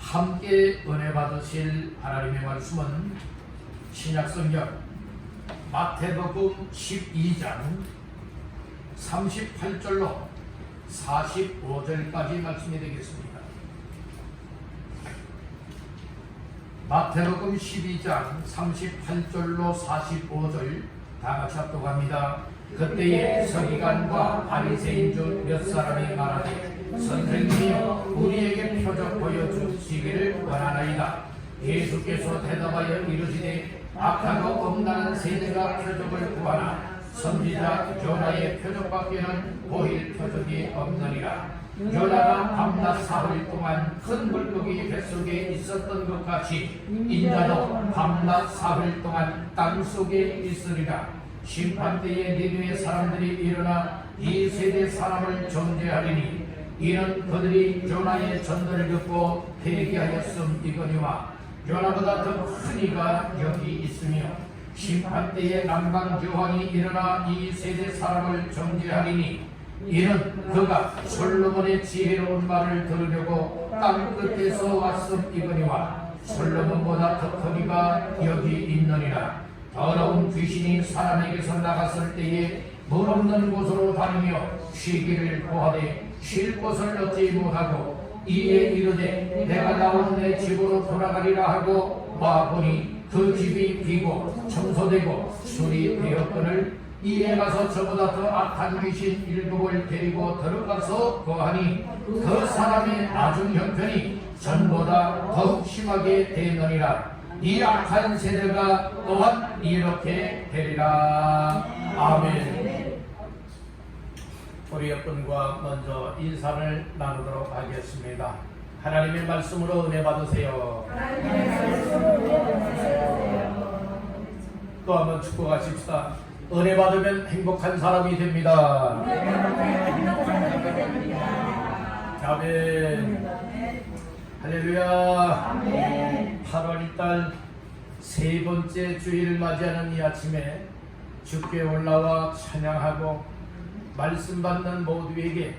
함께 은혜 받으실 하나님의 말씀은 신약성경 마태복음 12장 38절로 45절까지 말씀이 되겠습니다. 마태복음 12장 38절로 45절 다 같이 합독합니다. 그때에 서기관과 바리새인 중 몇 사람이 말하되 선생님이여 우리에게 표적 보여주시기를 원하나이다. 예수께서 대답하여 이르시되 악하고 엄란한 세대가 표적을 구하나 선지자 요나의 표적밖에는 보일 표적이 없느니라. 요나가 밤낮 사흘 동안 큰 물고기 뱃속에 있었던 것 같이 인자도 밤낮 사흘 동안 땅속에 있으리라. 심판때에 니느웨 사람들이 일어나 이 세대 사람을 정죄하리니 이는 그들이 요나의 전도를 듣고 회개하였음이거니와 요나보다 더 큰 이가 여기 있으며 심판때에 남방교황이 일어나 이 세대 사람을 정죄하리니 이는 그가 솔로몬의 지혜로운 말을 들으려고 땅 끝에서 왔음이거니와 솔로몬보다 더 큰 이가 여기 있느니라. 더러운 귀신이 사람에게서 나갔을 때에 물 없는 곳으로 다니며 쉬기를 구하되 쉴 곳을 얻지 못하고 이에 이르되 내가 나온 내 집으로 돌아가리라 하고 와보니 그 집이 비고 청소되고 술이 되었거늘 이에 가서 저보다 더 악한 귀신 7을 데리고 들어가서 거하니 그 사람의 나중 형편이 전보다 더욱 심하게 되느니라. 이 악한 세대가 또한 이렇게 되리라. 아멘. 우리 여러분과 먼저 인사를 나누도록 하겠습니다. 하나님의 말씀으로 은혜 받으세요. 또 한번 축복하십시다. 은혜 받으면 행복한 사람이 됩니다. 아멘. 할렐루야. 8월 1달 세 번째 주일을 맞이하는 이 아침에 주께 올라와 찬양하고 말씀 받는 모두에게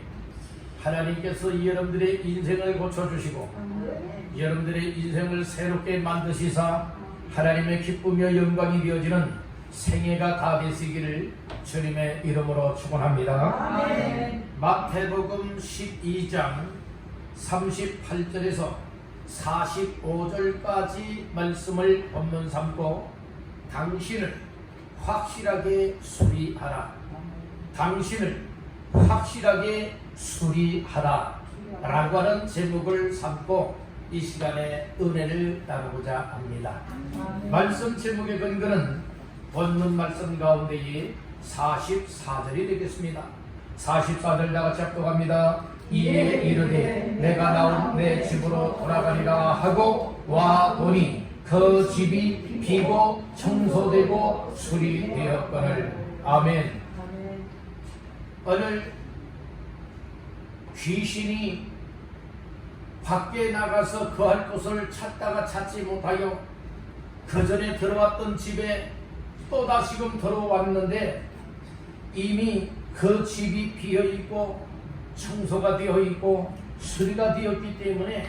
하나님께서 여러분들의 인생을 고쳐주시고 여러분들의 인생을 새롭게 만드시사 하나님의 기쁨과 영광이 되어지는 생애가 다 되시기를 주님의 이름으로 축원합니다. 마태복음 12장 38절에서 45절까지 말씀을 본문 삼고 당신을 확실하게 수리하라. 당신을 확실하게 수리하라 라고 하는 제목을 삼고 이 시간에 은혜를 나누고자 합니다. 말씀 제목의 근거는 본문 말씀 가운데의 44절이 되겠습니다. 44절 다같이 합독합니다. 이에 이르되 내가 나온 내 집으로 돌아가리라 하고 와보니 그 집이 비고 청소되고 수리되었거늘. 아멘. 오늘 귀신이 밖에 나가서 거할 곳을 찾다가 찾지 못하여 그 전에 들어왔던 집에 또 다시금 들어왔는데 이미 그 집이 비어있고 청소가 되어 있고 수리가 되었기 때문에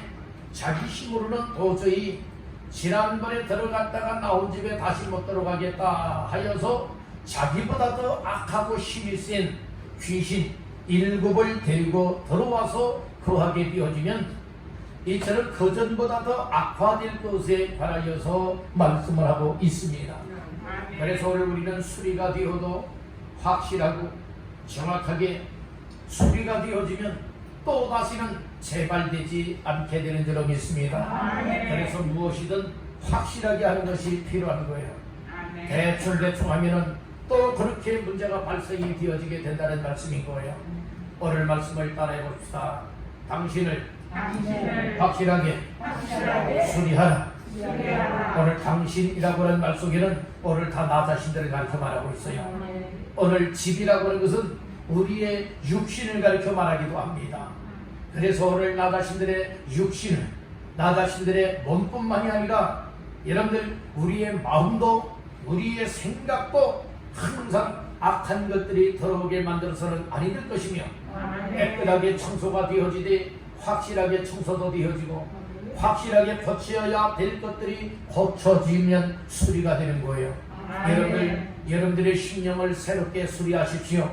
자기 힘으로는 도저히 지난번에 들어갔다가 나온 집에 다시 못 들어가겠다 하여서 자기보다 더 악하고 힘이 센 귀신 7을 데리고 들어와서 거하게 되어지면 이처럼 그전보다 더 악화될 것에 관하여서 말씀을 하고 있습니다. 그래서 오늘 우리는 수리가 되어도 확실하고 정확하게 수리가 되어지면 또 다시는 재발되지 않게 되는 줄로 믿습니다. 그래서 무엇이든 확실하게 하는 것이 필요한 거예요. 대충 하면은 또 그렇게 문제가 발생이 되어지게 된다는 말씀인 거예요. 오늘 말씀을 따라해 봅시다. 당신을 확실하게 수리하라. 오늘 당신이라고 하는 말 속에는 오늘 다 나 자신들을 가르쳐 말하고 있어요. 오늘 집이라고 하는 것은 우리의 육신을 가르쳐 말하기도 합니다. 그래서 오늘 나 자신들의 육신을, 나 자신들의 몸뿐만이 아니라 여러분들 우리의 마음도 우리의 생각도 항상 악한 것들이 들어오게 만들어서는 아니 될 것이며 깨끗하게 청소가 되어지되 확실하게 청소도 되어지고 확실하게 고쳐야 될 것들이 고쳐지면 수리가 되는 거예요. 여러분들의 심령을 새롭게 수리하십시오.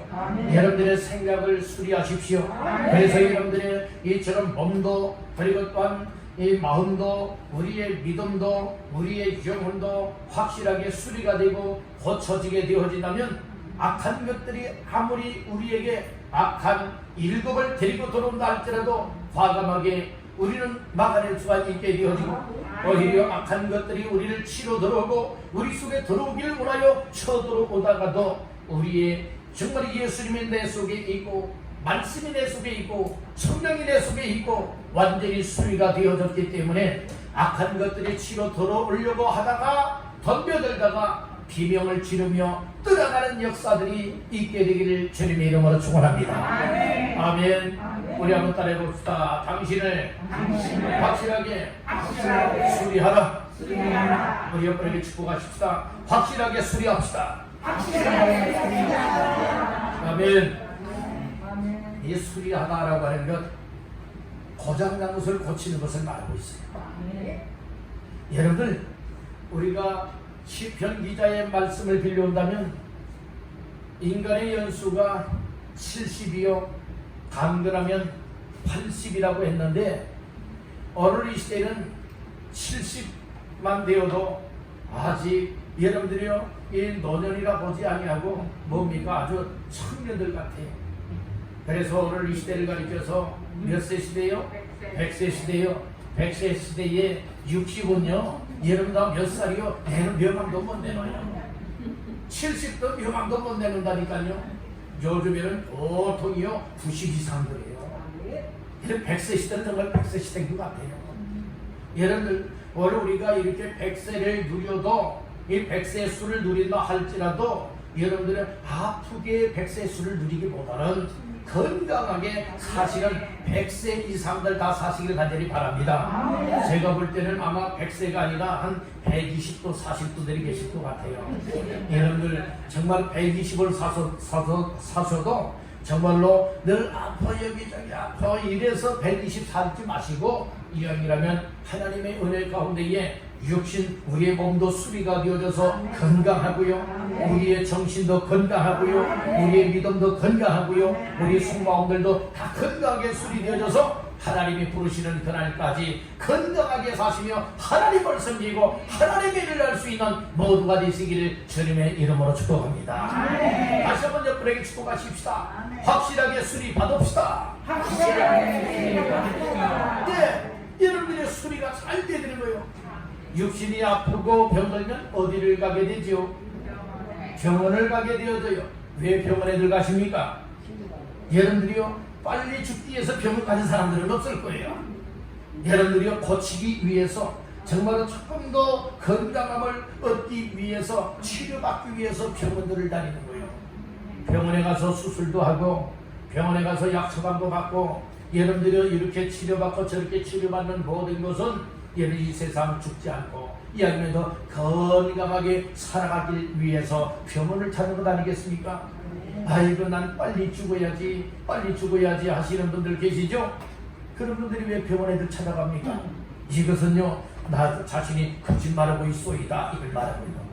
여러분들의 생각을 수리하십시오. 그래서 여러분들의 이처럼 몸도, 그리고 또한 이 마음도, 우리의 믿음도, 우리의 영혼도 확실하게 수리가 되고 고쳐지게 되어진다면, 악한 것들이 아무리 우리에게 악한 일급을 데리고 들어온다 할지라도 과감하게 우리는 막아낼 수가 있게 되어지고, 오히려 악한 것들이 우리를 치러 들어오고 우리 속에 들어오길 원하여 쳐들어오다가도 우리의 정말 예수님이 내 속에 있고 말씀이 내 속에 있고 성령이 내 속에 있고 완전히 수리가 되어졌기 때문에 악한 것들이 치러 들어오려고 하다가 덤벼들다가 비명을 지르며 떠나가는 역사들이 있게 되기를 주님의 이름으로 축원합니다. 아멘. 우리 한번 따라해 봅시다. 당신을 확실하게 수리하라. 우리 옆에 축복하십시다. 확실하게 수리합시다. 아멘. 이 수리하다라고 하는 것, 고장난 것을 고치는 것을 말하고 있어요. 여러분들, 우리가 시편 기자의 말씀을 빌려온다면 인간의 연수가 70이요 감근하면 80이라고 했는데, 오늘 이 시대는 70만 되어도 아직 여러분들이요 이 노년이라 보지 아니하고 뭡니까? 아주 청년들 같아요. 그래서 오늘 이 시대를 가리켜서 몇 세 시대요? 100세 시대요. 100세 시대에 60은요 여러분 다 몇 살이요? 애는 명함도 못 내놔요. 70도 명함도 못 내놓는다니까요. 요즘에는 보통이요 90 이상 그래요. 100세 시대는 정말 100세 시대인 것 같아요. 여러분들, 오늘 우리가 이렇게 100세를 누려도 이 100세 수를 누린다 할지라도 여러분들은 아프게 100세 수를 누리기보다는 건강하게 사실은 100세 이상들 다 사시길 간절히 바랍니다. 제가 볼 때는 아마 100세가 아니라 한 120도 40도들이 계실 것 같아요. 여러분들 정말 120을 사셔도 정말로 늘 아파 여기저기 아파 이래서 120 살지 마시고, 이왕이라면 하나님의 은혜 가운데에 육신 우리의 몸도 수리가 되어져서 건강하고요, 우리의 정신도 건강하고요, 우리의 믿음도 건강하고요, 우리 속마음들도 다 건강하게 수리되어져서 하나님이 부르시는 그날까지 건강하게 사시며 하나님을 섬기고 하나님의 일을 할 수 있는 모두가 되시기를 주님의 이름으로 축복합니다. 다시 한번 옆분에게 축복하십시다. 확실하게 수리 받읍시다. 네, 여러분들의 수리가 잘 되는 거예요. 육신이 아프고 병들면 어디를 가게 되죠? 병원을 가게 되어져요. 왜 병원에 들어가십니까? 여러분들이요 빨리 죽기 위해서 병을 가진 사람들은 없을 거예요. 여러분들이요 고치기 위해서, 정말 조금 더 건강함을 얻기 위해서, 치료받기 위해서 병원들을 다니는 거예요. 병원에 가서 수술도 하고 병원에 가서 약 처방도 받고, 여러분들이 이렇게 치료받고 저렇게 치료받는 모든 것은 여러분 이 세상 죽지 않고 이왕이면 건강하게 살아가길 위해서 병원을 찾는 것 아니겠습니까? 아이고 난 빨리 죽어야지 하시는 분들 계시죠? 그런 분들이 왜 병원에 찾아갑니까? 이것은요 나 자신이 거짓말하고 있소이다 이걸 말하고 있는 거예요.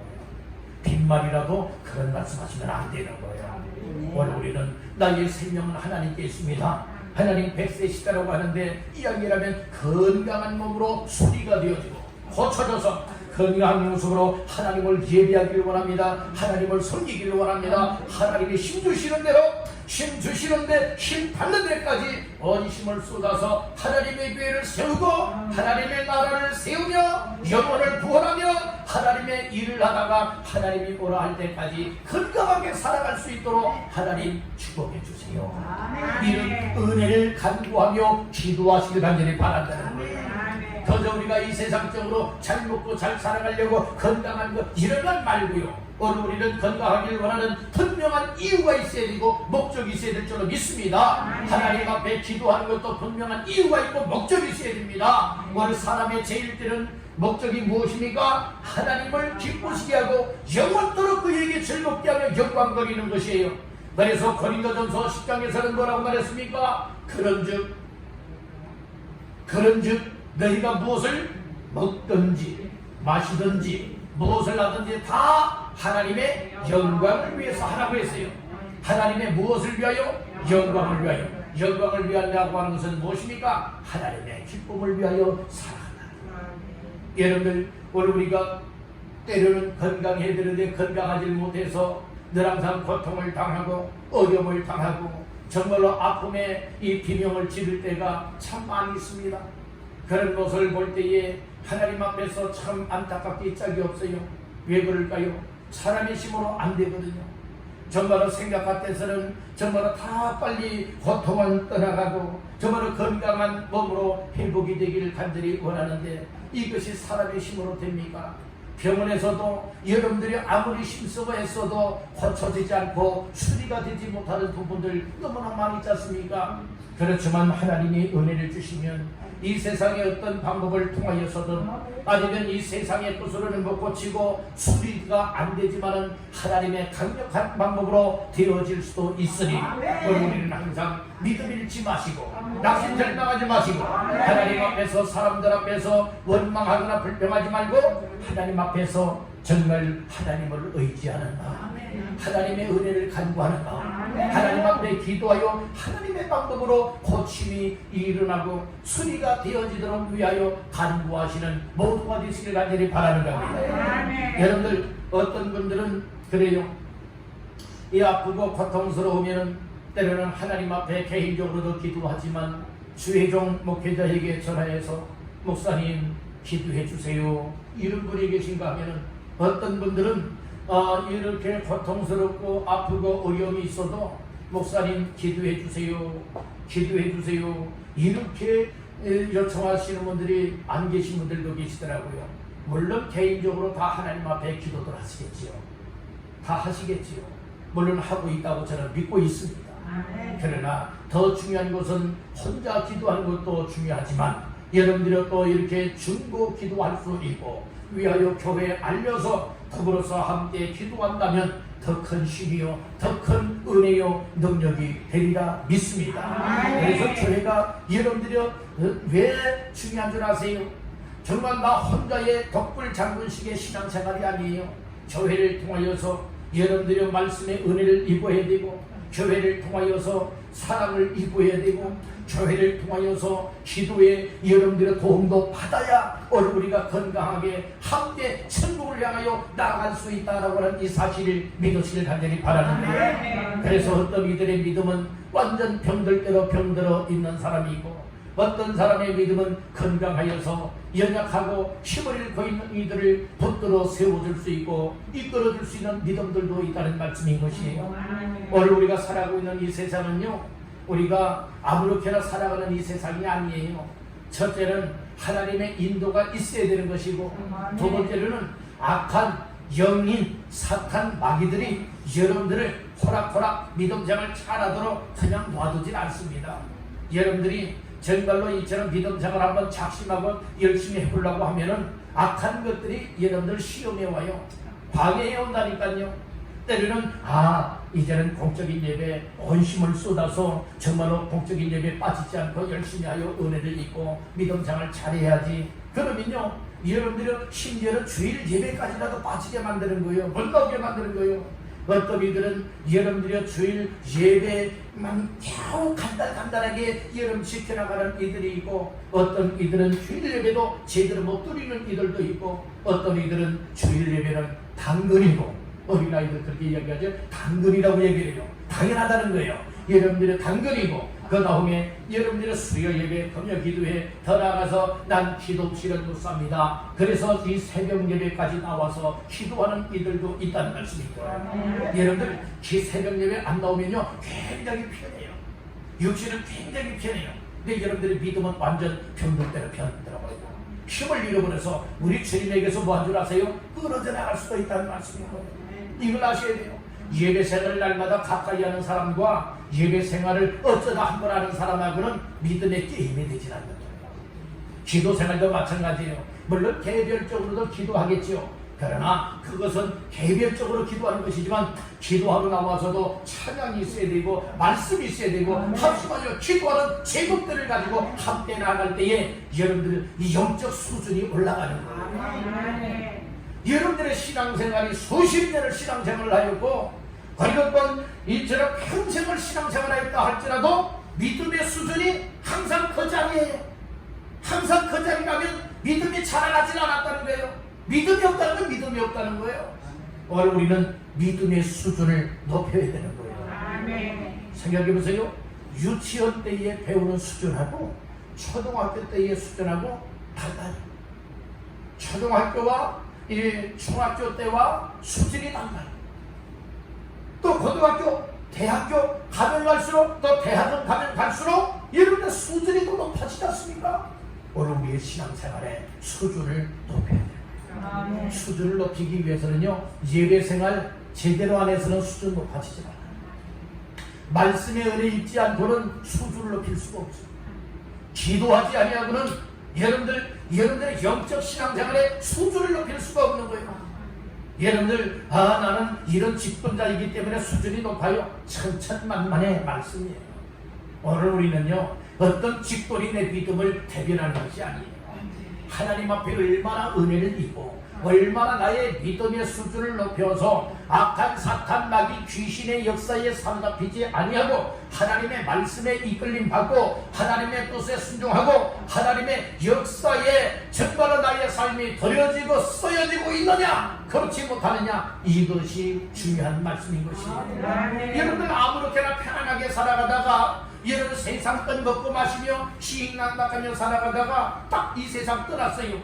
빈말이라도 그런 말씀하시면 안 되는 거예요. 오늘 우리는 나의 생명은 하나님께 있습니다. 하나님 100세 시대라고 하는데 이야기라면 건강한 몸으로 수리가 되어지고 고쳐져서 건강한 모습으로 하나님을 예배하기를 원합니다. 하나님을 섬기기를 원합니다. 하나님이 힘 주시는 대로, 힘 주시는데 힘 받는 데까지 온 힘을 쏟아서 하나님의 교회를 세우고 하나님의 나라를 세우며 영혼을 구원하며 하나님의 일을 하다가 하나님이 오라 할 때까지 건강하게 살아갈 수 있도록 하나님 축복해 주세요. 이런 은혜를 간구하며 기도하시길 간절히 바란다는 거예요. 그저 우리가 이 세상적으로 잘 먹고 잘 살아가려고 건강한 것 이런 건 말고요, 오늘 우리는 건강하길 원하는 분명한 이유가 있어야 되고 목적이 있어야 될 줄로 믿습니다. 하나님 앞에 기도하는 것도 분명한 이유가 있고 목적이 있어야 됩니다. 오늘 사람의 제일 때는 목적이 무엇입니까? 하나님을 기쁘시게 하고 영원토록 그에게 즐겁게 하며 영광거리는 것이에요. 그래서 고린도전서 10장에서는 뭐라고 말했습니까? 그런즉 너희가 무엇을 먹든지 마시든지 무엇을 하든지 다 하나님의 영광을 위해서 하라고 했어요. 하나님의 무엇을 위하여? 영광을 위하여. 영광을 위하려고 하는 것은 무엇입니까? 하나님의 기쁨을 위하여 살아간다. 여러분들, 오늘 우리가 때로는 건강해야 되는데 건강하지 못해서 늘 항상 고통을 당하고 어려움을 당하고 정말로 아픔에 이 비명을 지를 때가 참 많이 있습니다. 그런 것을 볼 때에 하나님 앞에서 참 안타깝게 짝이 없어요. 왜 그럴까요? 사람의 힘으로 안 되거든요. 정말로 생각 같아서는 정말로 다 빨리 고통을 떠나가고 정말로 건강한 몸으로 회복이 되기를 간절히 원하는데 이것이 사람의 힘으로 됩니까? 병원에서도 여러분들이 아무리 힘쓰고 했어도 고쳐지지 않고 수리가 되지 못하는 부분들 너무나 많이 있지 않습니까? 그렇지만 하나님이 은혜를 주시면 이 세상의 어떤 방법을 통하여서든 아니면 이 세상의 것으로는 못 고치고 수리가 안 되지만은 하나님의 강력한 방법으로 되어질 수도 있으니 우리는 항상 믿음 잃지 마시고 낙심 절망하지 마시고 하나님 앞에서 사람들 앞에서 원망하거나 불평하지 말고 하나님 앞에서 정말 하나님을 의지하는 마음, 하나님의 은혜를 간구하는 마음, 하나님 앞에 기도하여 하나님의 방법으로 고침이 일어나고 수리가 되어지도록 위하여 간구하시는 모두가 되시길 간절히 바라는 겁니다. 여러분들, 어떤 분들은 그래요. 이 아프고 고통스러우면 때로는 하나님 앞에 개인적으로도 기도하지만 주회종 목회자에게 전화해서 목사님 기도해 주세요, 이런 분이 계신가 하면은 어떤 분들은 이렇게 고통스럽고 아프고 어려움이 있어도 목사님 기도해 주세요, 기도해 주세요, 이렇게 요청하시는 분들이 안 계신 분들도 계시더라고요. 물론 개인적으로 다 하나님 앞에 기도들 하시겠지요. 다 하시겠지요. 물론 하고 있다고 저는 믿고 있습니다. 그러나 더 중요한 것은 혼자 기도하는 것도 중요하지만 여러분들이 또 이렇게 중보 기도할 수 있고 위하여 교회에 알려서 더불어서 함께 기도한다면 더 큰 힘이요 더 큰 은혜요 능력이 되리라 믿습니다. 그래서 교회가 여러분들이 왜 중요한 줄 아세요? 정말 나 혼자의 독불 장군식의 신앙생활이 아니에요. 교회를 통하여서 여러분들이 말씀의 은혜를 입어야 되고 교회를 통하여서 사랑을 입어야 되고 교회를 통하여서 기도에 여러분들의 도움도 받아야 우리가 건강하게 함께 천국을 향하여 나아갈 수 있다라고 하는 이 사실을 믿으시길 간절히 바라는데, 그래서 어떤 이들의 믿음은 완전 병들대로 병들어 있는 사람이 있고 어떤 사람의 믿음은 건강하여서 연약하고 힘을 잃고 있는 이들을 붙들어 세워줄 수 있고 이끌어줄 수 있는 믿음들도 있다는 말씀인 것이에요. 오늘 우리가 살아가고 있는 이 세상은요, 우리가 아무렇게나 살아가는 이 세상이 아니에요. 첫째는 하나님의 인도가 있어야 되는 것이고 두 번째로는 악한 영인 사탄 마귀들이 여러분들을 호락호락 믿음생활 잘하도록 그냥 놔두질 않습니다. 여러분들이 정말로 이처럼 믿음생활 한번 작심하고 열심히 해보려고 하면은 악한 것들이 여러분들 시험해 와요. 방해해 온다니까요. 때로는 이제는 공적인 예배에 온 힘을 쏟아서 정말로 공적인 예배에 빠지지 않고 열심히 하여 은혜를 입고 믿음생활 잘해야지. 그러면요, 여러분들은 심지어는 주일 예배까지라도 빠지게 만드는 거예요. 못 나오게 만드는 거예요. 어떤 이들은 여러분들이 주일 예배만 겨우 간단하게 여러분 지켜나가는 이들이 있고 어떤 이들은 주일 예배도 제대로 못 드리는 이들도 있고 어떤 이들은 주일 예배는 당근이고 어린아이들 그렇게 이야기하죠. 당근이라고 얘기를 해요. 당연하다는 거예요. 여러분들의 당근이고 그 다음에 여러분들의 수요 예배, 금요 기도회 더 나아가서 난 기도실을 못 삽니다. 그래서 이 새벽 예배까지 나와서 기도하는 이들도 있다는 말씀입니다. 여러분들 새벽 예배 안 나오면요 굉장히 편해요. 육신은 굉장히 편해요. 근데 여러분들의 믿음은 완전 병들대로 편들어버려요. 힘을 잃어버려서 우리 주님에게서 뭐 한 줄 아세요? 끊어져 나갈 수도 있다는 말씀이거든요. 이걸 아셔야 돼요. 예배 생활을 날마다 가까이 하는 사람과 예배 생활을 어쩌다 한 번 하는 사람하고는 믿음의 게임이 되지 않는 거예요. 기도 생활도 마찬가지예요. 물론 개별적으로도 기도하겠지요. 그러나 그것은 개별적으로 기도하는 것이지만 기도하러 나와서도 찬양이 있어야 되고 말씀이 있어야 되고 합심하여 기도하는 제국들을 가지고 함께 나갈 때에 여러분들 이 영적 수준이 올라가는 거예요. 여러분들의 신앙생활이 수십 년을 신앙생활을 하였고 어떤 이처럼 평생을 신앙생활하였다 할지라도 믿음의 수준이 항상 그 자리에요. 항상 그 자리라면 믿음이 자라나지 않았다는 거예요. 믿음이 없다는 건 믿음이 없다는 거예요. 오늘 우리는 믿음의 수준을 높여야 되는 거예요. 생각해보세요. 유치원 때에 배우는 수준하고 초등학교 때의 수준하고 달라요. 초등학교와 중학교 때와 수준이 달라요. 또 고등학교, 대학교 가면 갈수록 또 대학은 가면 갈수록 여러분의 수준이 더 높아지지 않습니까? 오늘 우리의 신앙생활의 수준을 높여야 돼요. 수준을 높이기 위해서는요, 예배생활 제대로 안에서는 수준 높아지지 않아요. 말씀의 은혜 입지 않고는 수준을 높일 수가 없어요. 기도하지 아니하고는 여러분들의 영적 신앙생활의 수준을 높일 수가 없는 거예요. 여러분들, 나는 이런 직분자이기 때문에 수준이 높아요. 천천만만의 말씀이에요. 오늘 우리는요, 어떤 직분이 내 믿음을 대변하는 것이 아니에요. 하나님 앞에 얼마나 은혜를 입고 얼마나 나의 믿음의 수준을 높여서 악한 사탄 마귀 귀신의 역사에 사로잡히지 아니하고 하나님의 말씀에 이끌림 받고 하나님의 뜻에 순종하고 하나님의 역사에 정말로 나의 삶이 드려지고 쓰여지고 있느냐 그렇지 못하느냐, 이것이 중요한 말씀인 것이에요. 여러분들 아무렇게나 편안하게 살아가다가 여러분 세상 것 먹고 마시며 시익낭박하며 살아가다가 딱 이 세상 떠났어요.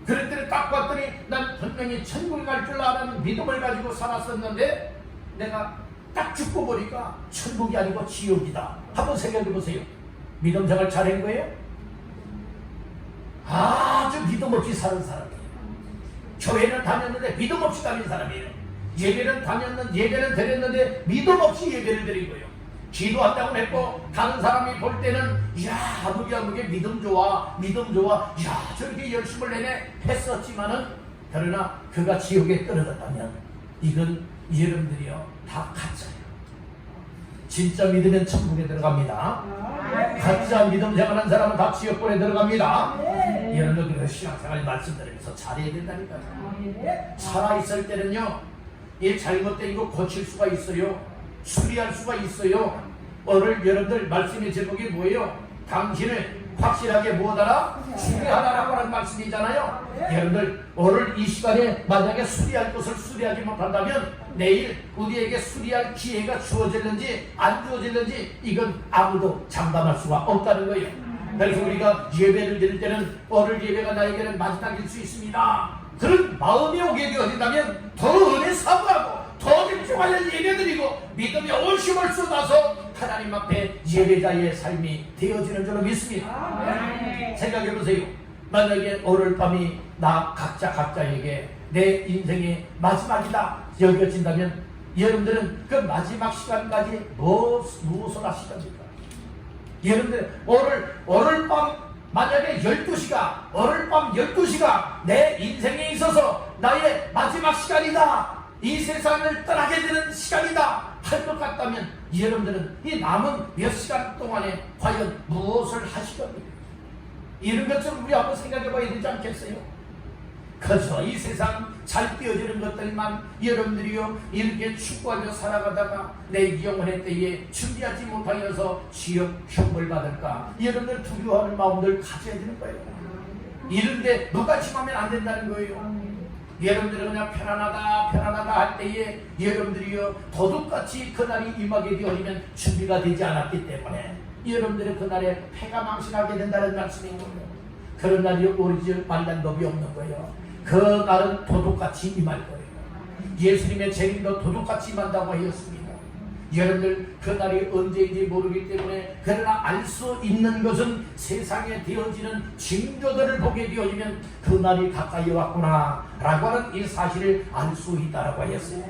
그랬더니 딱 봤더니 난 분명히 천국에 갈 줄 아는 믿음을 가지고 살았었는데 내가 딱 죽고 보니까 천국이 아니고 지옥이다. 한번 생각해 보세요. 믿음 생활 잘한 거예요? 아주 믿음 없이 사는 사람이에요. 교회는 다녔는데 믿음 없이 다닌 사람이에요. 예배는 드렸는데 믿음 없이 예배를 드린 거예요. 기도한다고 했고 다른 사람이 볼 때는 야 아무게 믿음 좋아 야 저렇게 열심을 내내 했었지만은 그러나 그가 지옥에 떨어졌다면 이건 여러분들이요 다 가짜예요. 진짜 믿으면 천국에 들어갑니다. 가짜 믿음 생활하는 사람은 다 지옥불에 들어갑니다. 여러분들 그래서 신앙생활 말씀드리면서 잘해야 된다니까요. 살아있을 때는요 이 잘못된 거 고칠 수가 있어요. 수리할 수가 있어요. 오늘 여러분들 말씀의 제목이 뭐예요? 당신을 확실하게 무엇하라? 수리하라라고 하는 말씀이잖아요. 여러분들 오늘 이 시간에 만약에 수리할 것을 수리하지 못한다면 내일 우리에게 수리할 기회가 주어질는지 안 주어질는지 이건 아무도 장담할 수가 없다는 거예요. 그래서 우리가 예배를 드릴 때는 오늘 예배가 나에게는 마지막일 수 있습니다. 그런 마음이 오게 되어진다면 더 은혜 사모하고 더 집중하여 예배드리고 믿음의 온심을 쏟아서 하나님 앞에 예배자의 삶이 되어지는 줄로 믿습니다. 생각해보세요. 만약에 오늘 밤이 나 각자에게 내 인생의 마지막이다 여겨진다면 여러분들은 그 마지막 시간까지 무엇을 하실 겁니까? 여러분들 오늘 밤 만약에 12시가 오늘 밤 12시가 내 인생에 있어서 나의 마지막 시간이다, 이 세상을 떠나게 되는 시간이다 할 것 같다면 여러분들은 이 남은 몇 시간 동안에 과연 무엇을 하실 겁니까? 이런 것좀 우리 한번 생각해 봐야 되지 않겠어요? 그저 이 세상 잘 띄어지는 것들만 여러분들이요 이렇게 추구하며 살아가다가 내 영혼의 때에 준비하지 못하여서 지옥 형벌 받을까 여러분들 두려워하는 마음들 가져야 되는 거예요. 이런데 무관심하면 안 된다는 거예요. 여러분들은 그냥 편안하다 할 때에 여러분들이요 도둑같이 그날이 임하게 되어지면 준비가 되지 않았기 때문에 여러분들의 그날에 패가 망신하게 된다는 말씀인 거예요. 그런 날이 오리지 말란 법이 없는 거예요. 그 날은 도둑같이 임할 거예요. 예수님의 재림도 도둑같이 임한다고 하였습니다. 여러분들 그날이 언제인지 모르기 때문에 그러나 알 수 있는 것은 세상에 되어지는 징조들을 보게 되어지면 그날이 가까이 왔구나 라고 하는 이 사실을 알 수 있다라고 하였어요.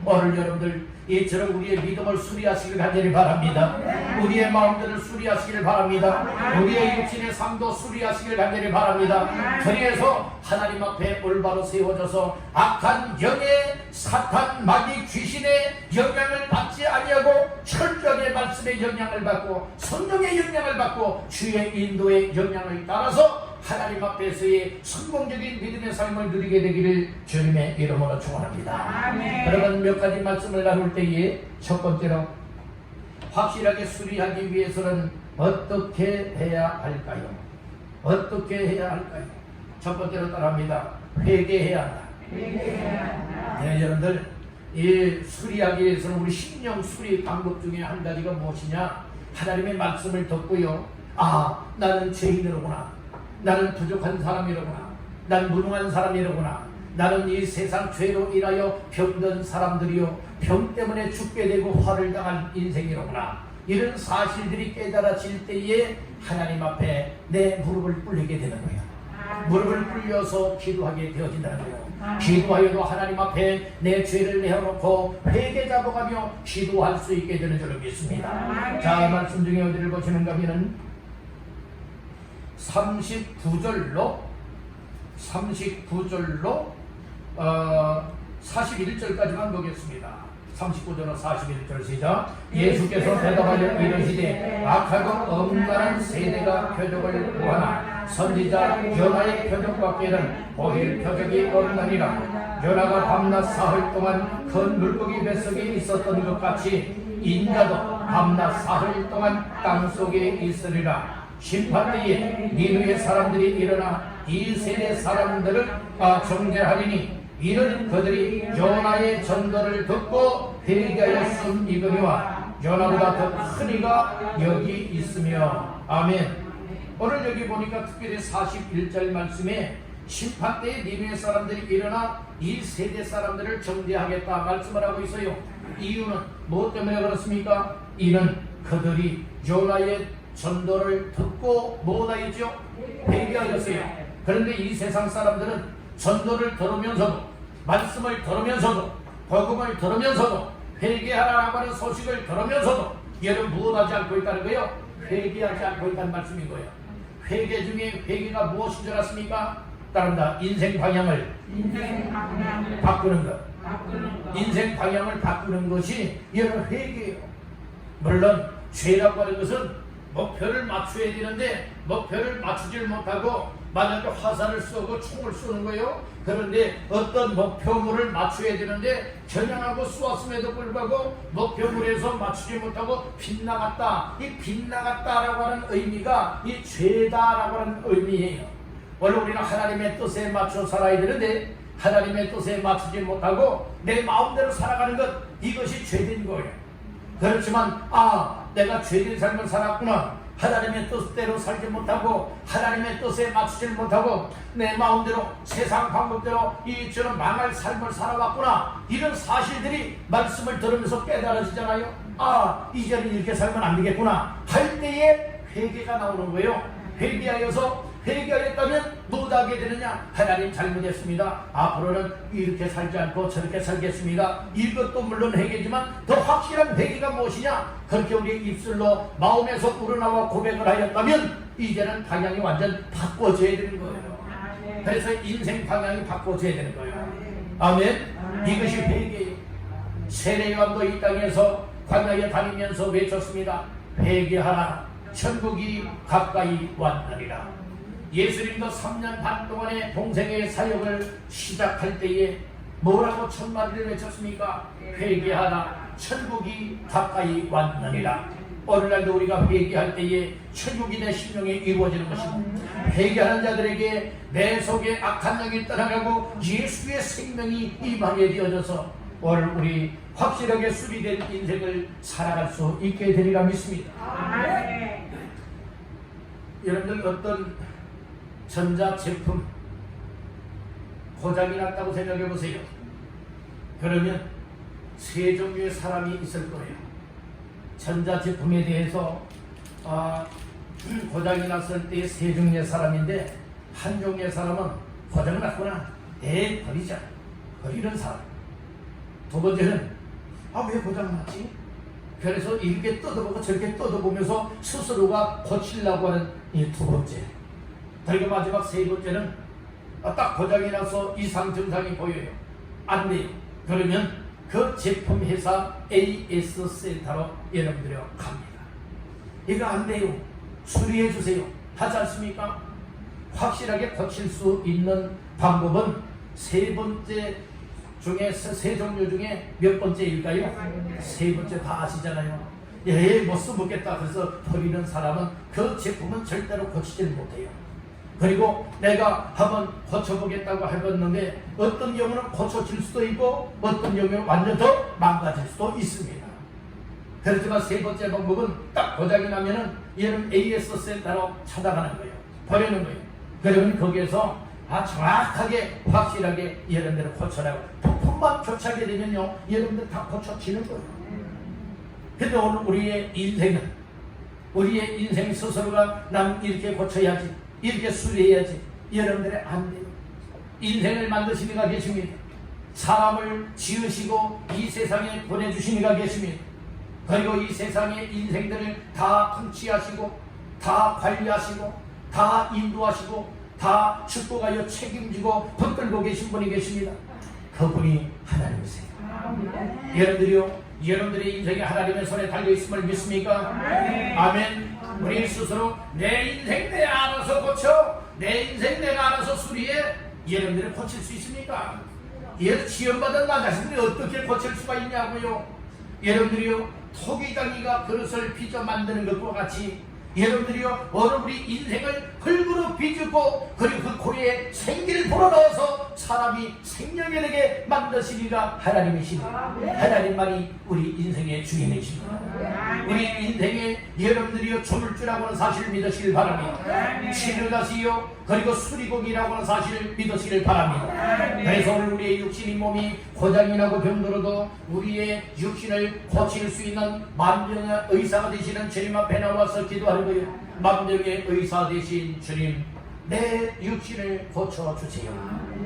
오늘 여러분들 이처럼 우리의 믿음을 수리하시길 간절히 바랍니다. 우리의 마음들을 수리하시길 바랍니다. 우리의 육신의 삶도 수리하시길 간절히 바랍니다. 그래서 하나님 앞에 올바로 세워져서 악한 영의 사탄 마귀 귀신의 영향을 받지 아니하고 철저하게 말씀의 영향을 받고 성령의 영향을 받고 주의 인도의 영향을 따라서 하나님 앞에서의 성공적인 믿음의 삶을 누리게 되기를 주님의 이름으로 축원합니다. 여러분 몇 가지 말씀을 나눌 때에 첫 번째로 확실하게 수리하기 위해서는 어떻게 해야 할까요? 어떻게 해야 할까요? 첫 번째로 따라합니다. 회개해야 한다. 네, 여러분들 이 수리하기 위해서는 우리 심령 수리 방법 중에 한 가지가 무엇이냐? 하나님의 말씀을 듣고요. 아, 나는 죄인이로구나. 나는 부족한 사람이로구나. 난 무능한 사람이로구나. 나는 이 세상 죄로 인하여 병든 사람들이요 병 때문에 죽게 되고 화를 당한 인생이로구나. 이런 사실들이 깨달아질 때에 하나님 앞에 내 무릎을 꿇리게 되는 거예요. 무릎을 꿇려서 기도하게 되어진다는 거예요. 기도하여도 하나님 앞에 내 죄를 내어놓고 회개 잡아가며 기도할 수 있게 되는 줄을 믿습니다. 자, 말씀 중에 어디를 보시는가 하면은 39절로 41절까지만 보겠습니다. 39절로 41절 시작. 예수께서 대답하여 이르시되 악하고 엄간한 세대가 표적을 구하나 선지자 요나의 표적밖에는 보일 표적이 없느니라. 요나가 밤낮 사흘 동안 큰 물고기 뱃속에 있었던 것 같이 인자도 밤낮 사흘 동안 땅속에 있으리라. 심판때에 니느웨 사람들이 일어나 이 세대 사람들을 정죄하리니 이는 그들이 요나의 전도를 듣고 회개하였음이거니와 요나보다 더 큰 이가 여기 있으며. 아멘. 오늘 여기 보니까 특별히 41절 말씀에 심판때에 니느웨 사람들이 일어나 이 세대 사람들을 정죄하겠다 말씀을 하고 있어요. 이유는 무엇 때문에 그렇습니까? 이는 그들이 요나의 전도를 듣고 뭐하였죠? 회개하였어요. 그런데 이 세상 사람들은 전도를 들으면서도 말씀을 들으면서도 복음을 들으면서도 회개하라고 하는 소식을 들으면서도 얘는 무엇하지 않고 있다는 거예요? 회개하지 않고 있다는 말씀인 거예요. 회개 중에 회개가 무엇인 줄 아십니까? 따른다. 인생 방향을 바꾸는 것. 인생 방향을 바꾸는 것이 얘는 회개예요. 물론 죄라고 하는 것은 목표를 맞춰야 되는데 목표를 맞추질 못하고 만약에 화살을 쏘고 총을 쏘는 거예요. 그런데 어떤 목표물을 맞춰야 되는데 겨냥하고 쏘았음에도 불구하고 목표물에서 맞추지 못하고 빗나갔다. 이 빗나갔다라고 하는 의미가 이 죄다라고 하는 의미예요. 원래 우리는 하나님의 뜻에 맞춰 살아야 되는데 하나님의 뜻에 맞추지 못하고 내 마음대로 살아가는 것, 이것이 죄된 거예요. 그렇지만 내가 죄된 삶을 살았구나. 하나님의 뜻대로 살지 못하고 하나님의 뜻에 맞추지 못하고 내 마음대로 세상 방법대로 이처럼 망할 삶을 살아왔구나. 이런 사실들이 말씀을 들으면서 깨달아지잖아요. 이제는 이렇게 살면 안 되겠구나 할 때에 회개가 나오는 거예요. 회개하였다면 뭐하게 되느냐? 하나님 잘못했습니다. 앞으로는 이렇게 살지 않고 저렇게 살겠습니다. 이것도 물론 회개지만 더 확실한 회개가 무엇이냐? 그렇게 우리 입술로 마음에서 우러나와 고백을 하였다면 이제는 방향이 완전 바꿔져야 되는 거예요. 그래서 인생 방향이 바꿔져야 되는 거예요. 아멘. 이것이 회개예요. 세례요한도 이 땅에서 광야에 다니면서 외쳤습니다. 회개하라. 천국이 가까이 왔느니라. 예수님도 3년 반 동안의 동생의 사역을 시작할 때에 뭐라고 첫 마디를 외쳤습니까? 회개하라. 천국이 가까이 왔느니라. 오늘날도 우리가 회개할 때에 천국이 내 심령에 이루어지는 것입니다. 회개하는 자들에게 내 속에 악한 영이 떠나가고 예수의 생명이 임하게 되어져서 오늘 우리 확실하게 수리된 인생을 살아갈 수 있게 되리라 믿습니다. 여러분들 어떤 전자제품 고장이 났다고 생각해 보세요. 그러면 세 종류의 사람이 있을 거예요. 전자제품에 대해서 고장이 났을 때 세 종류의 사람인데, 한 종류의 사람은 고장 났구나 버리자, 버리는 사람. 두 번째는 아, 왜 고장났지? 그래서 이렇게 뜯어보고 저렇게 뜯어보면서 스스로가 고치려고 하는 이 두 번째. 그리고 마지막 세 번째는 딱 고장이 나서 이상 증상이 보여요. 안 돼요. 그러면 그 제품 회사 AS 센터로 여러분들이 갑니다. 이거 안 돼요. 수리해 주세요. 하지 않습니까? 확실하게 고칠 수 있는 방법은 세 번째 중에 세 종류 중에 몇 번째일까요? 세 번째 다 아시잖아요. 못 써먹겠다 그래서 버리는 사람은 그 제품은 절대로 고치질 못해요. 그리고 내가 한번 고쳐보겠다고 해봤는데 어떤 경우는 고쳐질 수도 있고 어떤 경우는 완전 더 망가질 수도 있습니다. 그렇지만 세 번째 방법은 딱 고장이 나면은 얘는 AS 센터로 찾아가는 거예요. 버리는 거예요. 그러면 거기에서 정확하게 확실하게 여러분들을 고쳐라고 부품만 교체하게 되면요 여러분들 다 고쳐지는 거예요. 근데 오늘 우리의 인생 스스로가 남 이렇게 고쳐야지 이렇게 수리해야지 여러분들이 안 돼요. 인생을 만드신 이가 계십니다. 사람을 지으시고 이 세상에 보내주신 이가 계십니다. 그리고 이 세상의 인생들을 다 통치하시고 다 관리하시고 다 인도하시고 다 축복하여 책임지고 붙들고 계신 분이 계십니다. 그분이 하나님이세요. 여러분들이요 여러분들의 인생이 하나님의 손에 달려있음을 믿습니까? 아멘. 우리 스스로 내 인생 내가 알아서 고쳐 내 인생 내가 알아서 수리해 여러분들이 고칠 수 있습니까? 얘를 지원받은 나 자신들이 어떻게 고칠 수가 있냐고요. 여러분들이요 토기장이가 그릇을 빚어 만드는 것과 같이 여러분들이요 오늘 우리 인생을 흙으로 빚고 그리고 그 고리에 생기를 불어넣어서 사람이 생명이 되게 만드시니가 하나님이십니다. 하나님만이 우리 인생의 주인이십니다. 우리 인생에 여러분들이요 조물주라고 하는 사실을 믿으시길 바랍니다. 치료자시요 그리고 수리공이라고 하는 사실을 믿으시길 바랍니다. 그래서 오늘 우리의 육신이 몸이 고장이 나고 병들어도 우리의 육신을 고칠 수 있는 만병의 의사가 되시는 주님 앞에 나와서 기도하는 거예요. 만병의 의사 되신 주님 내 육신을 고쳐주세요.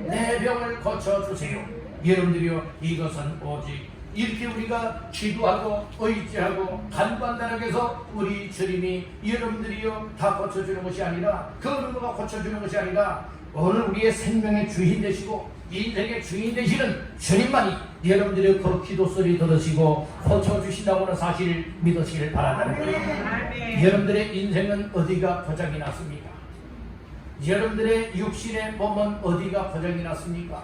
내 병을 고쳐주세요. 여러분들이요 이것은 오직 이렇게 우리가 기도하고 의지하고 간단하게 해서 우리 주님이 여러분들이요 다 고쳐주는 것이 아니라 그 어느 누가 고쳐주는 것이 아니라 오늘 우리의 생명의 주인 되시고 인생의 주인 되시는 주님만이 여러분들의 그 기도 소리 들으시고 고쳐주신다고 하는 사실을 믿으시길 바란다는 거예요. 여러분들의 인생은 어디가 고장이 났습니까? 여러분들의 육신의 몸은 어디가 고장이 났습니까?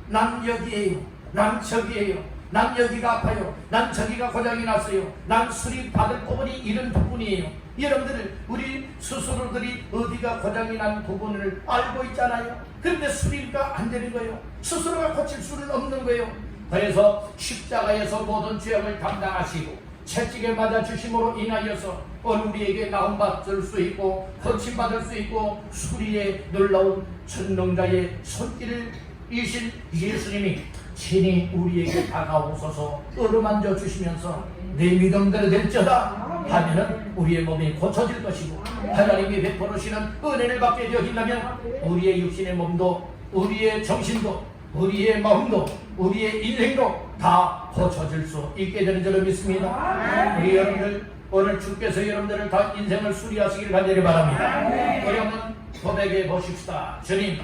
난 여기에요. 난 저기에요. 난 여기가 아파요. 난 저기가 고장이 났어요. 난 수리 받을 부분이 이런 부분이에요. 여러분들 우리 스스로들이 어디가 고장이 난 부분을 알고 있잖아요. 그런데 수리가 안 되는 거예요. 스스로가 고칠 수는 없는 거예요. 그래서 십자가에서 모든 죄악을 담당하시고 채찍에 맞아 주심으로 인하여서 오늘 우리에게 나음받을 수 있고 거침받을 수 있고 수리의 놀라운 전능자의 손길을 이신 예수님이 친히 우리에게 다가오셔서 어루만져 주시면서 내 믿음대로 될지어다 하면은 우리의 몸이 고쳐질 것이고 하나님이 베풀으시는 은혜를 받게 되어진다면 우리의 육신의 몸도 우리의 정신도 우리의 마음도 우리의 인생도 다 고쳐질 수 있게 되는 줄로 믿습니다. 우리 여러분들 오늘 주께서 여러분들을 다 인생을 수리하시길 간절히 바랍니다. 우리 한번 고백해 보십시다. 주님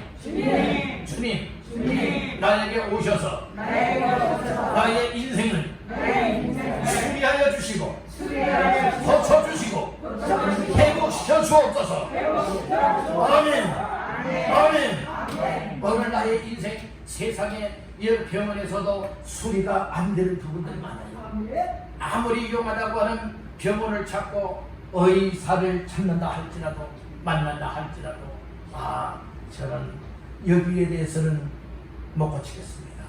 나에게 오셔서 나의 인생을 수리하여 주시고 고쳐주시고 회복시켜 주옵소서. 아멘. 오늘 나의 인생 세상에 병원에서도 수리가 안 되는 부분들이 많아요. 아무리 위험하다고 하는 병원을 찾고 의사를 찾는다 할지라도 만난다 할지라도 저는 여기에 대해서는 못 고치겠습니다.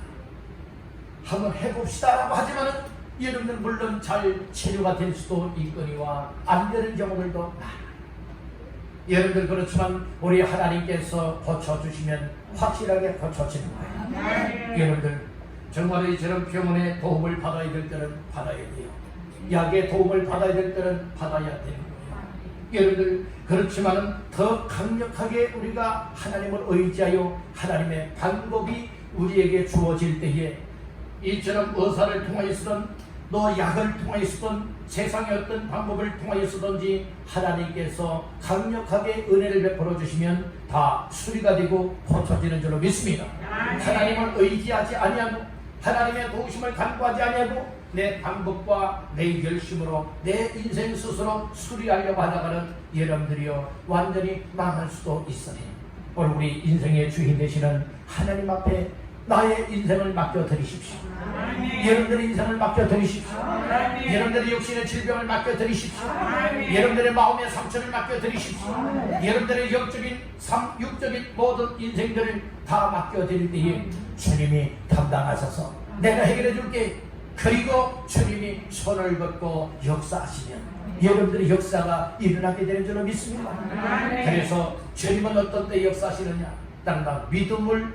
한번 해봅시다라고 하지만은 여러분들 물론 잘 치료가 될 수도 있거니와 안 되는 경우들도 많아요. 여러분들 그렇지만 우리 하나님께서 고쳐주시면 확실하게 고쳐지는 거예요. 여러분들 정말 이처럼 병원의 도움을 받아야 될 때는 받아야 돼요. 약의 도움을 받아야 될 때는 받아야 되는 거예요. 여러분들 그렇지만은 더 강력하게 우리가 하나님을 의지하여 하나님의 방법이 우리에게 주어질 때에 이처럼 의사를 통하여서든 또 약을 통하여서든 세상의 어떤 방법을 통하여서든지 하나님께서 강력하게 은혜를 베풀어 주시면 다 수리가 되고 고쳐지는 줄로 믿습니다. 하나님을 의지하지 아니하고 하나님의 도우심을 간구하지 아니하고 내 방법과 내 열심으로 내 인생 스스로 수리하려고 하다가는 여러분들이요 완전히 망할 수도 있으니 오늘 우리 인생의 주인 되시는 하나님 앞에 나의 인생을 맡겨드리십시오. 여러분들의 인생을 맡겨드리십시오. 여러분들의 육신의 질병을 맡겨드리십시오. 여러분들의 마음의 상처를 맡겨드리십시오. 여러분들의 육적인 모든 인생들을 다 맡겨드릴 때에 주님이 담당하셔서 내가 해결해 줄게. 그리고 주님이 손을 걷고 역사하시면 여러분들의 역사가 일어나게 되는 줄로 믿습니다. 그래서 주님은 어떤 때 역사하시느냐? 땅당 믿음을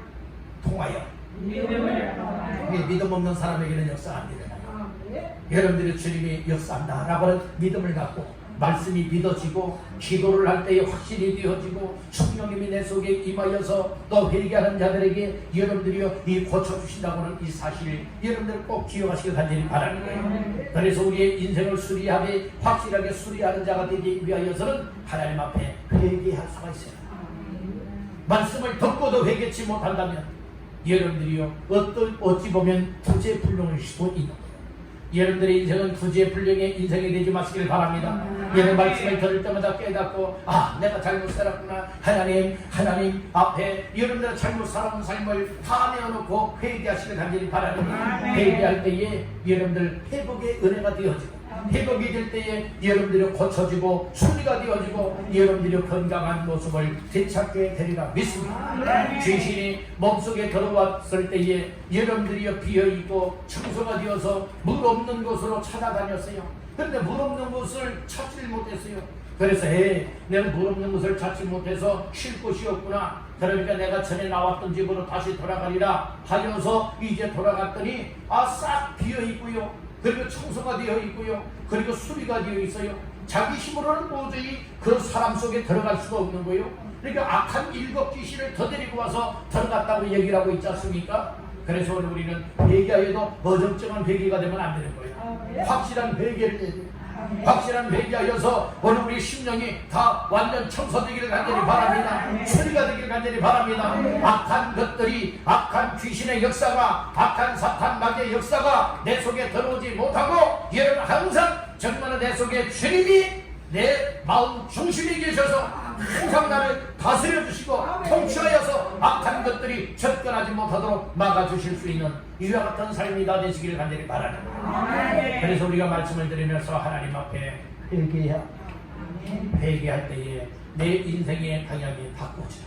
통하여. 믿음 없는 사람에게는 역사가 안 일어나요. 여러분들이 주님이 역사한다라고 하는 믿음을 갖고 말씀이 믿어지고 기도를 할 때에 확실히 되어지고 성령님이 내 속에 임하여서 또 회개하는 자들에게 여러분들이요 이 고쳐주신다고 하는 이 사실 여러분들 꼭 기억하시길 간절히 바랍니다. 그래서 우리의 인생을 수리하게 확실하게 수리하는 자가 되기 위하여서는 하나님 앞에 회개할 수가 있어요. 말씀을 듣고도 회개치 못한다면 여러분들이요 어찌 보면 구제불능일 수도 있는 거예요. 여러분들의 인생은 구제불능의 인생이 되지 마시길 바랍니다. 여러분 말씀을 들을 때마다 깨닫고 내가 잘못 살았구나. 하나님 앞에 여러분들 잘못 살아온 삶을 다 내어놓고 회개하시길 간절히 바랍니다. 회개할 때에 여러분들 회복의 은혜가 되어지고 회복이 될 때에 여러분들이 고쳐지고 수리가 되어지고 여러분들이 건강한 모습을 되찾게 되리라 믿습니다. 귀신이 몸속에 들어왔을 때에 여러분들이 비어있고 청소가 되어서 물 없는 곳으로 찾아다녔어요. 그런데 물 없는 곳을 찾지 못했어요. 그래서 내가 물 없는 곳을 찾지 못해서 쉴 곳이 없구나. 그러니까 내가 전에 나왔던 집으로 다시 돌아가리라 하면서 이제 돌아갔더니 싹 비어있고요. 그리고 청소가 되어 있고요. 그리고 수리가 되어 있어요. 자기 힘으로는 도저히 그 사람 속에 들어갈 수가 없는 거예요. 그러니까 악한 7 귀신을 더 데리고 와서 들어갔다고 얘기를 하고 있지 않습니까? 그래서 오늘 우리는 회개하여도 어정쩡한 회개가 되면 안 되는 거예요. 확실한 회개를 해야 돼요. 확실한 회개하여서 오늘 우리 심령이 다 완전 청소되기를 간절히 바랍니다. 수리가 되기를 간절히 바랍니다. 악한 것들이 악한 귀신의 역사가 악한 사탄 마귀의 역사가 내 속에 들어오지 못하고 여러분 항상 정말 내 속에 주님이 내 마음 중심에 계셔서 항상 나를 다스려 주시고 통치하여서 악한 것들이 접근하지 못하도록 막아주실 수 있는 이와 같은 삶이 다 되시기를 간절히 바랍니다. 그래서 우리가 말씀을 드리면서 하나님 앞에 회개할 때에 내 인생의 방향이 바꿔져.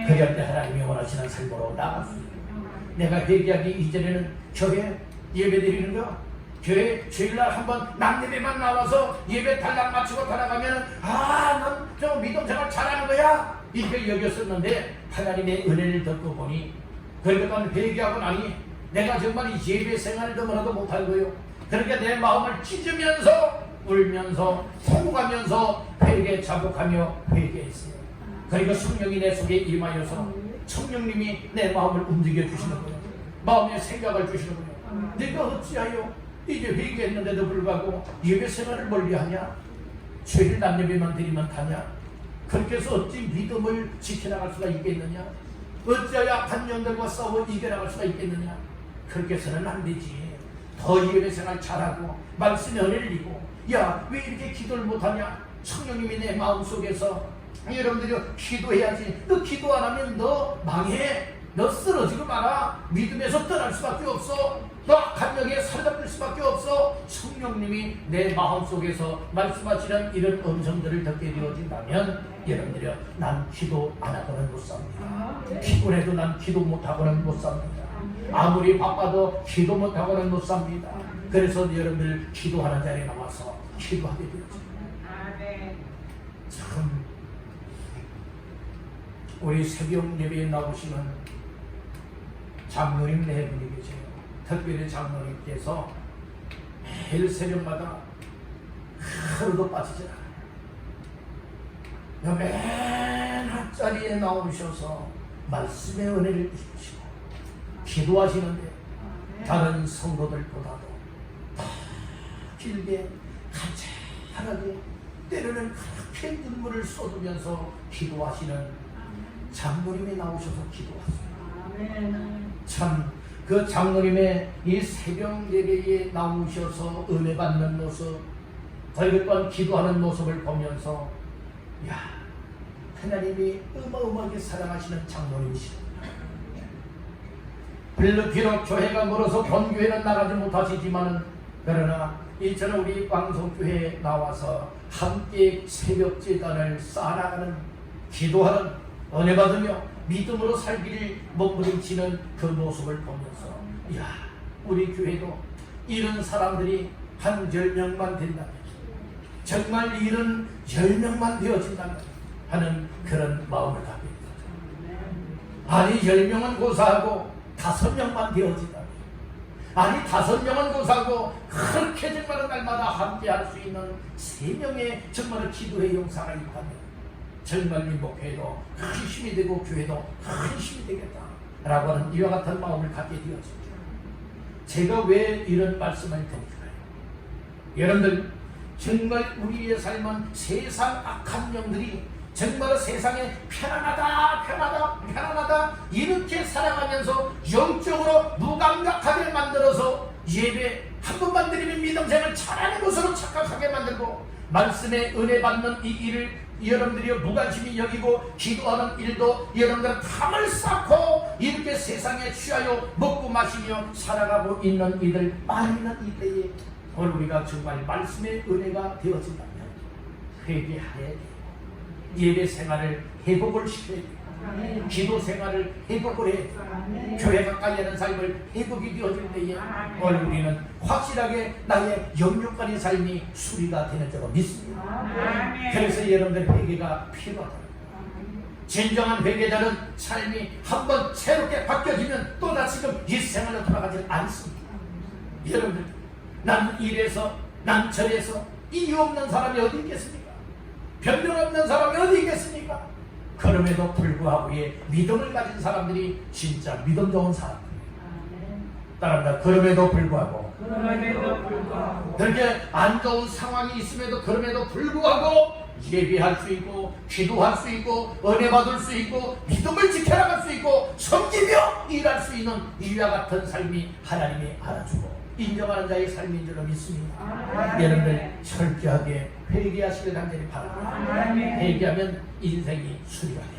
그럴 때 하나님이 원하시는 삶으로 나갈 수 있습니다. 내가 회개하기 이전에는 교회 예배 드리는 거 교회 주일날 한번 남예배만 나와서 예배 달랑 마치고 돌아가면 난 저 믿음 생활 잘하는 거야 이렇게 여겼었는데 하나님의 은혜를 듣고 보니 그러니까 회개하고 나니 내가 정말 예배 생활을 너무나도 못할 거예요. 그러니까 내 마음을 찢으면서 울면서 통곡하면서 회개 자복하며 회개했어요. 그리고 성령이 내 속에 임하여서 성령님이 내 마음을 움직여 주시는 거예요. 마음의 생각을 주시는 거예요. 내가 어찌하여 이제 회개했는데도 불구하고 예배 생활을 멀리하냐? 주일 남예배만 드리면 다냐? 그렇게 해서 어찌 믿음을 지켜나갈 수가 있겠느냐? 어찌하여 악한 영들과 싸워 이겨나갈 수가 있겠느냐? 그렇게 해서는 안 되지. 더 예배 생활 잘하고 말씀에 은혜를 입고 왜 이렇게 기도를 못하냐? 성령님이 내 마음속에서 여러분들이 기도해야지. 너 기도 안 하면 너 망해. 너 쓰러지고 말아. 믿음에서 떠날 수밖에 없어. 너 악한 영에 사로잡힐 수밖에 없어. 성령님이 내 마음속에서 말씀하시는 이런 음성들을 듣게 되어진다면 여러분들이 난 기도 안 하고는 못 삽니다. 피곤해도 난 기도 못하고는 못 삽니다. 아무리 바빠도 기도 못하고는 못 삽니다. 그래서 여러분들 기도하는 자리에 나와서 기도하게 되어집니다. 참 우리 새벽 예배에 나오시는 장로님 네 분이 계세요. 특별히 장로님께서 매일 새벽마다 하루도 빠지지 않아요. 맨 앞자리에 나오셔서 말씀의 은혜를 주시고 기도하시는데 다른 성도들보다도 더 길게 간절하게 때로는 그렇게 눈물을 쏟으면서 기도하시는 장로님이 나오셔서 기도하세요. 참 그 장로님의 이 새벽 예배에 나오셔서 은혜 받는 모습, 거듭 기도하는 모습을 보면서 야, 하나님이 어마어마하게 사랑하시는 장로님이시다. 비록 교회가 멀어서 본교회는 나가지 못하시지만은 그러나 이처럼 우리 방송교회에 나와서 함께 새벽제단을 쌓아나가는, 기도하는, 은혜 받으며 믿음으로 살기를 몸부림치는 그 모습을 보면서 야, 우리 교회도 이런 사람들이 한 10명만 된다면, 정말 이런 10명만 되어진다면 하는 그런 마음을 갖게 됩니다. 아니 10명은 고사하고 5명만 되어진다면, 아니 5명은 고사하고 그렇게 정말 날마다 함께 할 수 있는 3명의 정말 기도의 용사가 있다면 정말 이 목회도 큰 힘이 되고 교회도 큰 힘이 되겠다라고 하는 이와 같은 마음을 갖게 되었습니다. 제가 왜 이런 말씀을 드릴까요? 여러분들 정말 우리의 삶은 세상 악한 영들이 정말 세상에 편안하다 이렇게 살아가면서 영적으로 무감각하게 만들어서 예배 한 번만 드리면 믿음생을 잘하는 것으로 착각하게 만들고, 말씀에 은혜 받는 이 일을 여러분들이 무관심히 여기고 기도하는 일도 여러분들은 탐을 쌓고 이렇게 세상에 취하여 먹고 마시며 살아가고 있는 이들 많이 있는 이때에 오늘 우리가 정말 말씀의 은혜가 되어진다면 회개해야 돼요. 예배 생활을 회복을 시켜야 돼요. 기도 생활을 회복을 해야 돼요. 교회 가까이 하는 삶을 회복이 되어질 때에 오늘 우리는 확실하게 나의 영육간의 삶이 수리가 되는 줄로 믿습니다. 그래서 여러분들 회개가 필요하다. 진정한 회개자는 삶이 한번 새롭게 바뀌어지면 또다시금 이 생활로 돌아가지 않습니다. 여러분들, 난 이래서 난 저래서 이유 없는 사람이 어디 있겠습니까? 변명 없는 사람이 어디 있겠습니까? 그럼에도 불구하고 믿음을 가진 사람들이 진짜 믿음 좋은 사람들이에요. 따라합니다. 그럼에도 불구하고 그렇게 안 좋은 상황이 있음에도 그럼에도 불구하고 예배할 수 있고 기도할 수 있고 은혜 받을 수 있고 믿음을 지켜나갈 수 있고 섬기며 일할 수 있는 이와 같은 삶이 하나님이 알아주고 인정하는 자의 삶인 줄로 믿습니다. 여러분들 철저하게 회개하시길 간절히 바랍니다. 회개하면 인생이 수리가 돼요.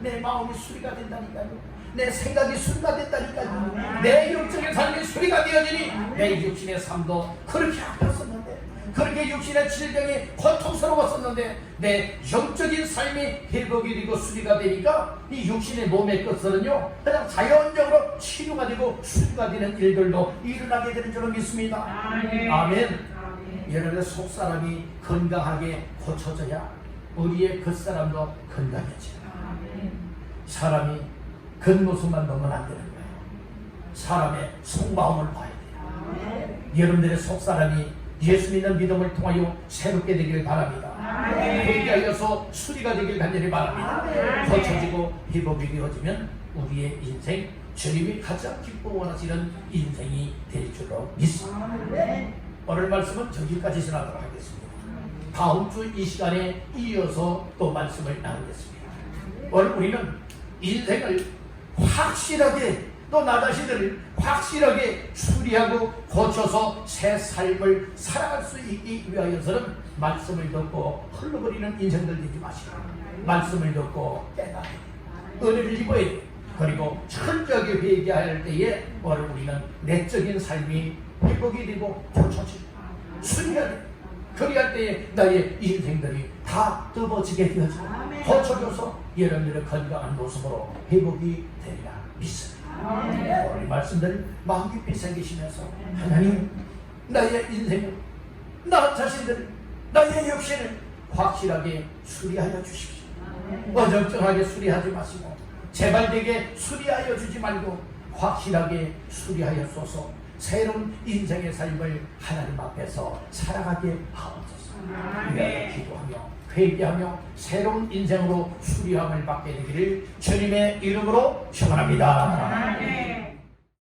내 마음이 수리가 된다니까요. 내 생각이 수리가 된다니까요. 내 영적인 삶이 수리가 되어지니 내 육신의 삶도 그렇게 아팠었는데, 그렇게 육신의 질병이 고통스러웠었는데 내 영적인 삶이 회복이 되고 수리가 되니까 이 육신의 몸의 것들은요 그냥 자연적으로 치료가 되고 수리가 되는 일들도 일어나게 되는 줄로 믿습니다. 아멘. 여러분의 속사람이 건강하게 고쳐져야 우리의 겉사람도 건강해져요. 사람이 겉모습만 보면 안 되는 거예요. 사람의 속마음을 봐야 돼요. 여러분들의 속사람이 예수 믿는 믿음을 통하여 새롭게 되길 바랍니다. 회개하여서 수리가 되길 간절히 바랍니다. 고쳐지고 회복이 되어지면 우리의 인생, 주님이 가장 기뻐 원하시는 인생이 될 줄로 믿습니다. 오늘 말씀은 저기까지 전하도록 하겠습니다. 다음 주 이 시간에 이어서 또 말씀을 나누겠습니다. 오늘 우리는 인생을 확실하게 또 나 자신을 확실하게 수리하고 고쳐서 새 삶을 살아갈 수 있기 위하여서는 말씀을 듣고 흘러버리는 인생들 되지 마시고 말씀을 듣고 깨닫고 은혜를 입어야 돼. 그리고 철저하게 회개할 때에 오늘 우리는 내적인 삶이 회복이 되고 고쳐지고 수리가 돼. 그리할 때에 나의 인생들이 다 뜨거워지게 되어지고 고쳐져서 여러분들의 건강한 모습으로 회복이 되리라 믿습니다. 오늘 말씀들 마음 깊이 새기시면서 하나님, 나의 인생을, 나 자신들을, 나의 육신을 확실하게 수리하여 주십시오. 어정쩡하게 수리하지 마시고 제발 되게 수리하여 주지 말고 확실하게 수리하여소서. 새로운 인생의 삶을 하나님 앞에서 살아가게 하옵소서. 위하여 기도하며 회개하며 새로운 인생으로 수리함을 받게 되기를 주님의 이름으로 축원합니다.